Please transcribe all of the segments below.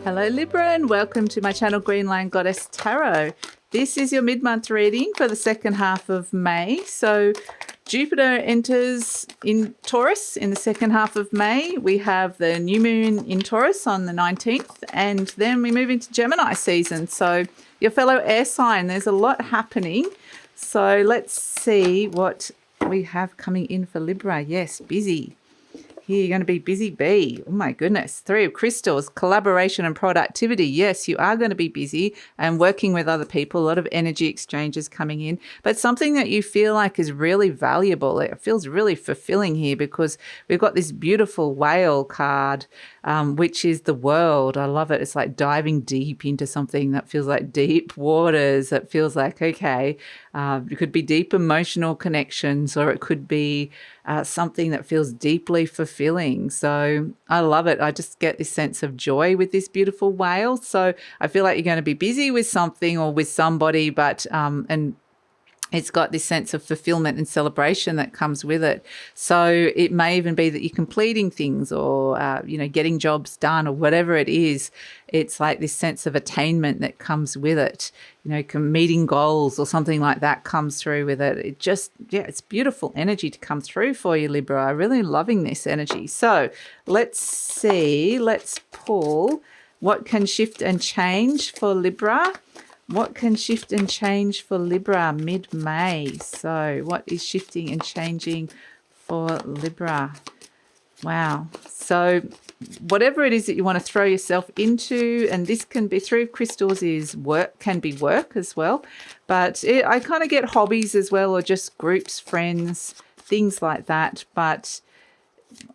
Hello Libra and welcome to my channel Green Lion Goddess Tarot. This is your mid-month reading for the second half of May. So Jupiter enters in Taurus in the second half of May. We have the new moon in Taurus on the 19th and then we move into Gemini season. So your fellow air sign, there's a lot happening. So let's see what we have coming in for Libra. Yes, busy. Here, you're going to be busy bee. Oh my goodness. Three of Crystals, collaboration and productivity. Yes, you are going to be busy and working with other people. A lot of energy exchanges coming in, but something that you feel like is really valuable. It feels really fulfilling here because we've got this beautiful whale card, which is the world. I love it. It's like diving deep into something that feels like deep waters. That feels like, okay, it could be deep emotional connections, or it could be something that feels deeply fulfilling. So I love it. I just get this sense of joy with this beautiful whale. So I feel like you're going to be busy with something or with somebody, but and it's got this sense of fulfillment and celebration that comes with it. So it may even be that you're completing things or, getting jobs done or whatever it is. It's like this sense of attainment that comes with it. Meeting goals or something like that comes through with it. It just, it's beautiful energy to come through for you, Libra. I'm really loving this energy. So let's see, let's pull what can shift and change for Libra. What can shift and change for Libra mid-May? So what is shifting and changing for Libra? Wow. So whatever it is that you want to throw yourself into, and this can be through crystals is work, can be work as well. But I kind of get hobbies as well, or just groups, friends, things like that. But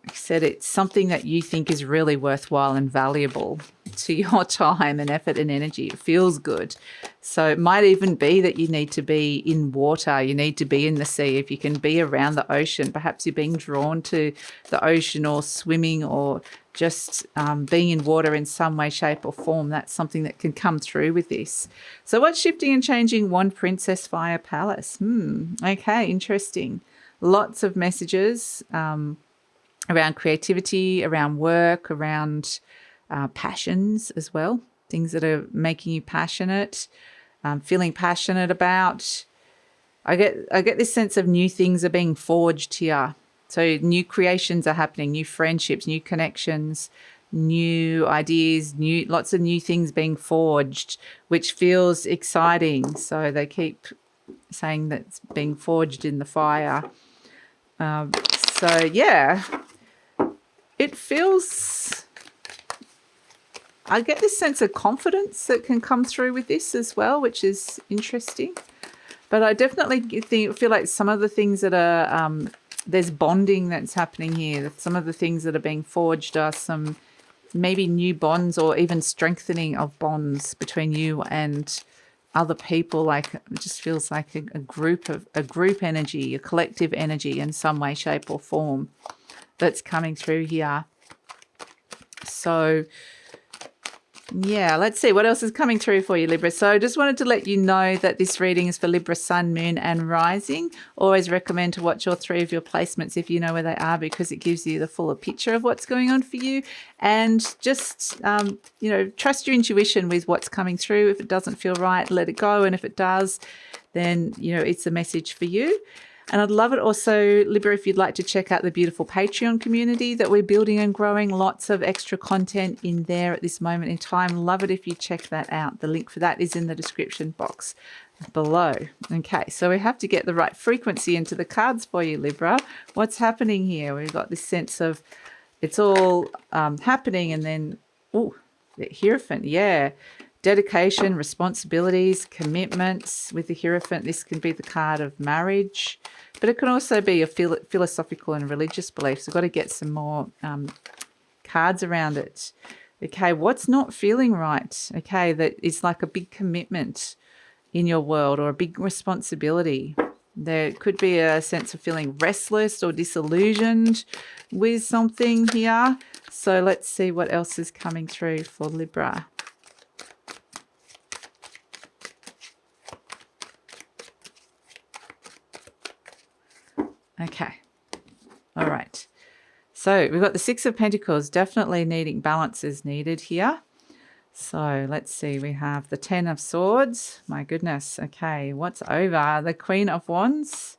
like I said, it's something that you think is really worthwhile and valuable to your time and effort and energy. It feels good. So it might even be that you need to be in water. You need to be in the sea. If you can be around the ocean, perhaps you're being drawn to the ocean or swimming or just being in water in some way, shape or form. That's something that can come through with this. So what's shifting and changing? Wand Princess, Fire Palace. Okay, interesting. Lots of messages around creativity, around work, around passions as well, things that are making you passionate, feeling passionate about. I get this sense of new things are being forged here. So new creations are happening, new friendships, new connections, new ideas, lots of new things being forged, which feels exciting. So they keep saying that it's being forged in the fire. So yeah, it feels, I get this sense of confidence that can come through with this as well, which is interesting. But I definitely feel like some of the things that are, there's bonding that's happening here. Some of the things that are being forged are some maybe new bonds or even strengthening of bonds between you and other people. Like it just feels like a group energy, a collective energy in some way, shape or form that's coming through here. So yeah, let's see what else is coming through for you, Libra. So I just wanted to let you know that this reading is for Libra, Sun, Moon and Rising. Always recommend to watch all three of your placements if you know where they are, because it gives you the fuller picture of what's going on for you. And just, trust your intuition with what's coming through. If it doesn't feel right, let it go. And if it does, then, it's a message for you. And I'd love it also, Libra, if you'd like to check out the beautiful Patreon community that we're building and growing. Lots of extra content in there at this moment in time. Love it if you check that out. The link for that is in the description box below. Okay, so we have to get the right frequency into the cards for you, Libra. What's happening here? We've got this sense of it's all happening, and then, the Hierophant, yeah. Dedication, responsibilities, commitments. With the Hierophant, this can be the card of marriage, but it can also be a philosophical and religious beliefs. We've got to get some more cards around it. Okay, what's not feeling right? Okay, that is like a big commitment in your world or a big responsibility. There could be a sense of feeling restless or disillusioned with something here. So let's see what else is coming through for Libra. Okay. All right. So we've got the Six of Pentacles, definitely needing balance is needed here. So let's see, we have the Ten of Swords. My goodness. Okay, what's over? The Queen of Wands.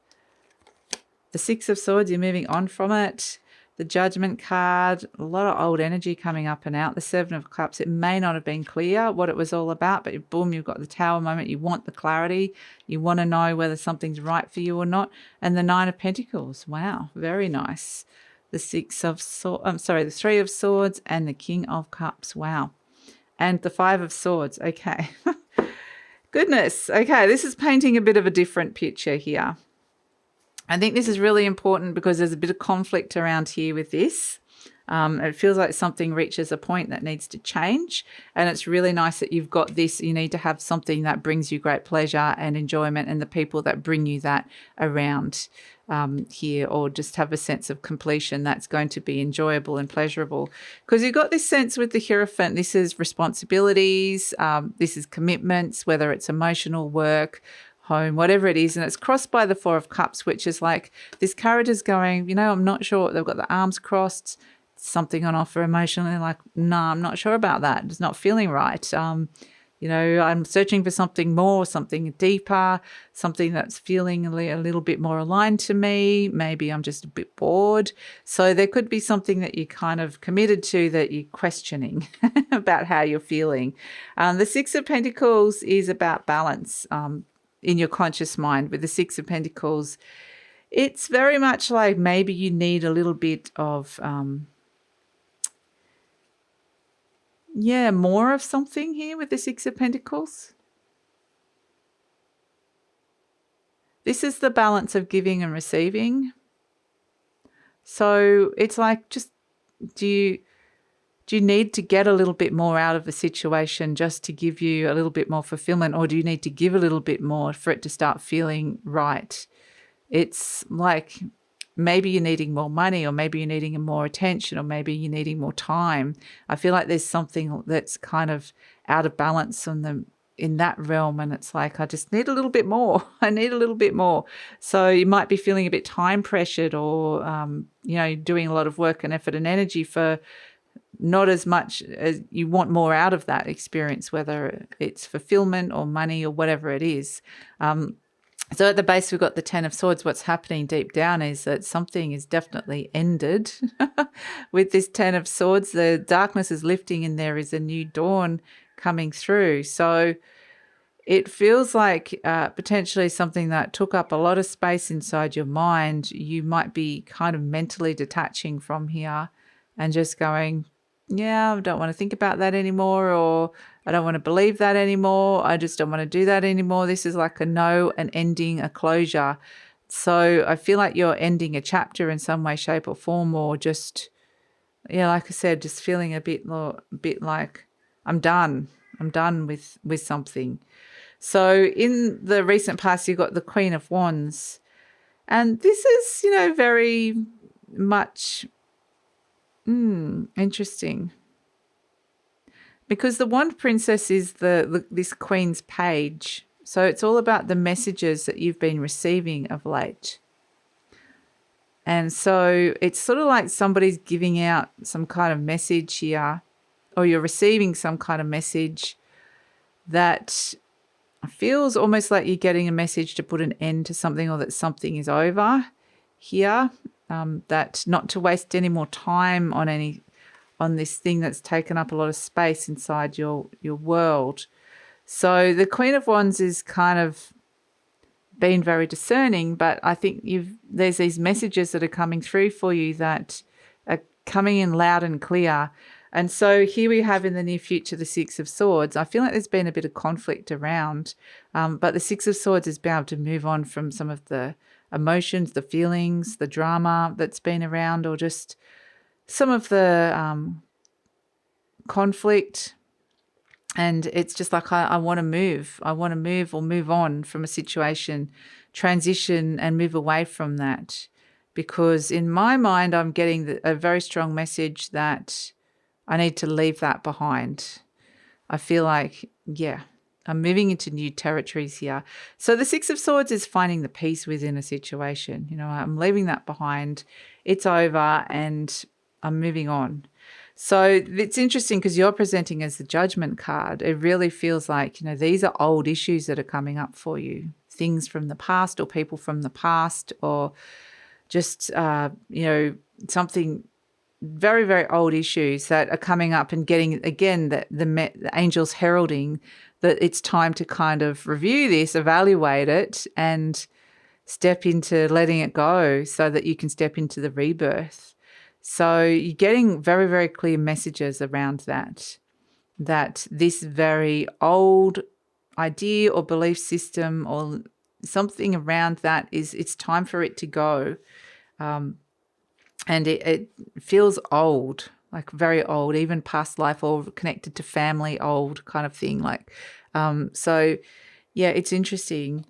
The Six of Swords, you're moving on from it. The Judgment card, a lot of old energy coming up and out. The Seven of Cups, it may not have been clear what it was all about, but boom, you've got the Tower moment. You want the clarity. You want to know whether something's right for you or not. And the Nine of Pentacles. Wow, very nice. The the Three of Swords and the King of Cups. Wow. And the Five of Swords. Okay. Goodness. Okay, this is painting a bit of a different picture here. I think this is really important because there's a bit of conflict around here with this. It feels like something reaches a point that needs to change. And it's really nice that you've got this. You need to have something that brings you great pleasure and enjoyment, and the people that bring you that around here, or just have a sense of completion that's going to be enjoyable and pleasurable. Because you've got this sense with the Hierophant. This is responsibilities. This is commitments, whether it's emotional work, home, whatever it is, and it's crossed by the Four of Cups, which is like this character's going, you know, I'm not sure. They've got the arms crossed, something on offer emotionally, like, no, I'm not sure about that. It's not feeling right. You know, I'm searching for something more, something deeper, something that's feeling a little bit more aligned to me. Maybe I'm just a bit bored. So there could be something that you kind of committed to that you're questioning about how you're feeling. The Six of Pentacles is about balance. In your conscious mind with the Six of Pentacles, it's very much like maybe you need a little bit of, more of something here with the Six of Pentacles. This is the balance of giving and receiving. So it's like, just do you need to get a little bit more out of the situation just to give you a little bit more fulfillment, or do you need to give a little bit more for it to start feeling right? It's like maybe you're needing more money, or maybe you're needing more attention, or maybe you're needing more time. I feel like there's something that's kind of out of balance in that realm, and it's like, I just need a little bit more. I need a little bit more. So you might be feeling a bit time pressured, or doing a lot of work and effort and energy for not as much as you want more out of that experience, whether it's fulfillment or money or whatever it is. So at the base, we've got the Ten of Swords. What's happening deep down is that something is definitely ended with this Ten of Swords. The darkness is lifting and there is a new dawn coming through. So it feels like potentially something that took up a lot of space inside your mind. You might be kind of mentally detaching from here and just going, yeah, I don't want to think about that anymore, or I don't want to believe that anymore. I just don't want to do that anymore. This is like a no, an ending, a closure. So I feel like you're ending a chapter in some way, shape or form, or just, like I said, just feeling a bit like I'm done. I'm done with something. So in the recent past, you've got the Queen of Wands. And this is, very much interesting. Because the Wand Princess is this Queen's page. So it's all about the messages that you've been receiving of late. And so it's sort of like somebody's giving out some kind of message here, or you're receiving some kind of message that feels almost like you're getting a message to put an end to something, or that something is over here, that not to waste any more time on this thing that's taken up a lot of space inside your world. So the Queen of Wands is kind of been very discerning, but I think there's these messages that are coming through for you that are coming in loud and clear. And so here we have in the near future the Six of Swords. I feel like there's been a bit of conflict around, but the Six of Swords is being able to move on from some of the emotions, the feelings, the drama that's been around, or just some of the conflict. And it's just like, I want to move. I want to move or move on from a situation, transition and move away from that. Because in my mind, I'm getting a very strong message that I need to leave that behind. I feel like, I'm moving into new territories here. So the Six of Swords is finding the peace within a situation. I'm leaving that behind. It's over and I'm moving on. So it's interesting because you're presenting as the Judgment card. It really feels like, these are old issues that are coming up for you, things from the past or people from the past, or just, something very, very old issues that are coming up and getting, again, the angels heralding that it's time to kind of review this, evaluate it, and step into letting it go so that you can step into the rebirth. So you're getting very, very clear messages around that this very old idea or belief system or something around that it's time for it to go. And it feels old, like very old, even past life or connected to family, old kind of thing. So yeah, it's interesting.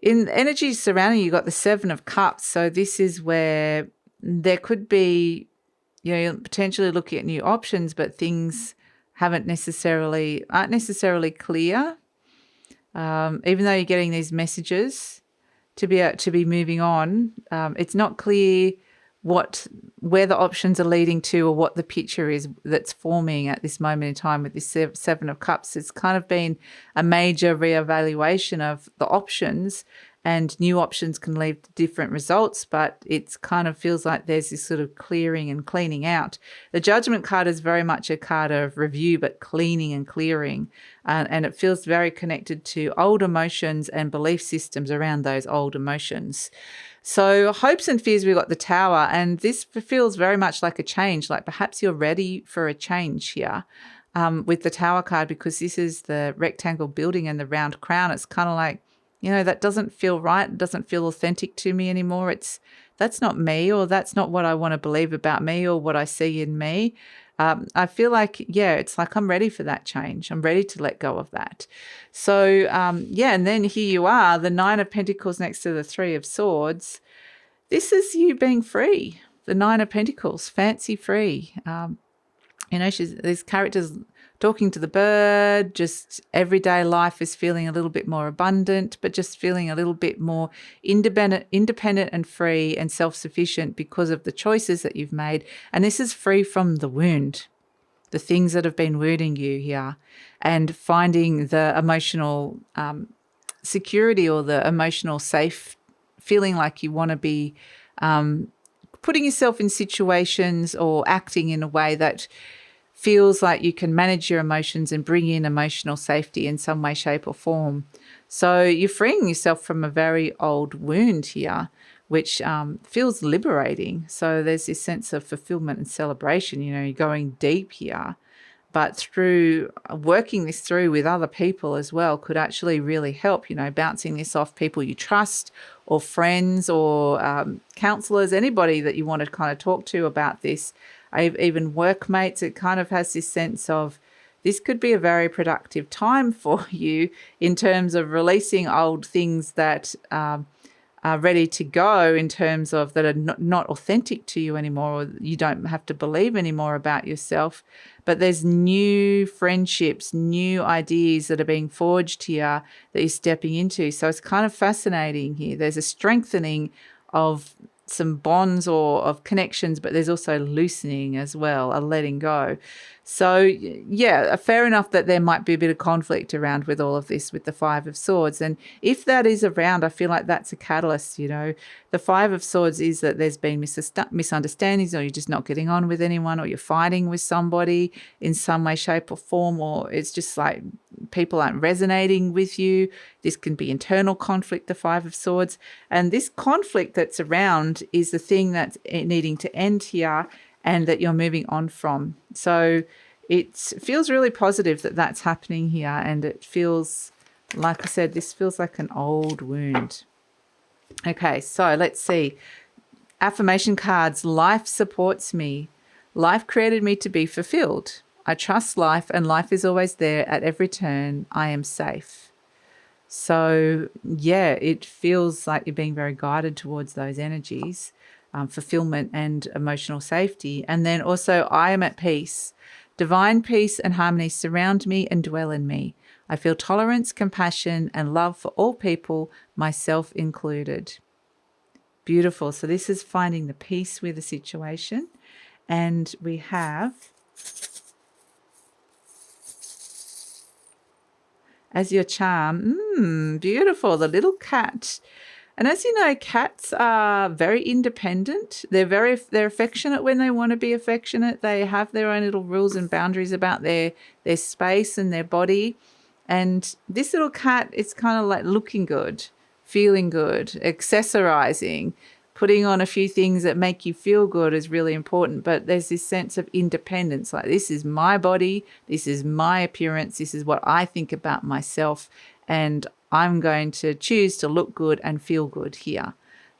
In energy surrounding you, got the Seven of Cups. So this is where there could be, potentially looking at new options, but things aren't necessarily clear. Even though you're getting these messages to be moving on, it's not clear where the options are leading to or what the picture is that's forming at this moment in time with this Seven of Cups. It's kind of been a major reevaluation of the options, and new options can lead to different results, but it kind of feels like there's this sort of clearing and cleaning out. The Judgment card is very much a card of review, but cleaning and clearing, and it feels very connected to old emotions and belief systems around those old emotions. So hopes and fears, we've got the Tower, and this feels very much like a change, like perhaps you're ready for a change here with the Tower card, because this is the rectangle building and the round crown. It's kind of like, that doesn't feel right. It doesn't feel authentic to me anymore. That's not me, or that's not what I want to believe about me or what I see in me. I feel like, it's like I'm ready for that change. I'm ready to let go of that. So, and then here you are, the Nine of Pentacles next to the Three of Swords. This is you being free. The Nine of Pentacles, fancy free. These characters talking to the bird, just everyday life is feeling a little bit more abundant, but just feeling a little bit more independent and free and self-sufficient because of the choices that you've made. And this is free from the wound, the things that have been wounding you here, and finding the emotional security or the emotional safe, feeling like you want to be putting yourself in situations or acting in a way that feels like you can manage your emotions and bring in emotional safety in some way, shape or form. So you're freeing yourself from a very old wound here, which feels liberating. So there's this sense of fulfillment and celebration. You're going deep here, but through working this through with other people as well could actually really help, bouncing this off people you trust or friends or counselors, anybody that you want to kind of talk to about this. Even workmates, it kind of has this sense of this could be a very productive time for you in terms of releasing old things that are ready to go, in terms of that are not authentic to you anymore, or you don't have to believe anymore about yourself. But there's new friendships, new ideas that are being forged here that you're stepping into. So it's kind of fascinating here. There's a strengthening of some bonds or of connections, but there's also loosening as well, a letting go. So fair enough that there might be a bit of conflict around with all of this with the Five of Swords. And if that is around, I feel like that's a catalyst. The Five of Swords is that there's been misunderstandings, or you're just not getting on with anyone, or you're fighting with somebody in some way, shape or form, or it's just like people aren't resonating with you. This can be internal conflict, the Five of Swords. And this conflict that's around is the thing that's needing to end here and that you're moving on from. So it feels really positive that that's happening here. And it feels, like I said, this feels like an old wound. Okay, so let's see. Affirmation cards. Life supports me. Life created me to be fulfilled. I trust life, and life is always there at every turn. I am safe. So, it feels like you're being very guided towards those energies, fulfillment and emotional safety. And then also, I am at peace. Divine peace and harmony surround me and dwell in me. I feel tolerance, compassion, and love for all people, myself included. Beautiful. So this is finding the peace with the situation. And we have as your charm. Beautiful. The little cat. And as you know, cats are very independent. They're affectionate when they want to be affectionate. They have their own little rules and boundaries about their space and their body. And this little cat is kind of like looking good, feeling good, accessorizing, putting on a few things that make you feel good is really important. But there's this sense of independence, like this is my body, this is my appearance, this is what I think about myself, and I'm going to choose to look good and feel good here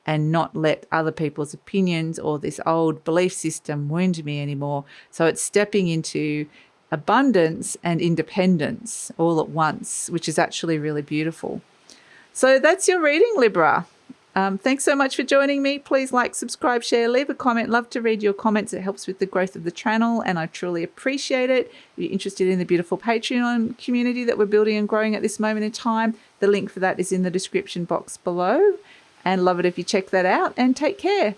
and not let other people's opinions or this old belief system wound me anymore. So it's stepping into abundance and independence all at once, which is actually really beautiful. So that's your reading, Libra. Thanks so much for joining me. Please like, subscribe, share, leave a comment. Love to read your comments. It helps with the growth of the channel and I truly appreciate it. If you're interested in the beautiful Patreon community that we're building and growing at this moment in time, the link for that is in the description box below. And love it if you check that out and take care.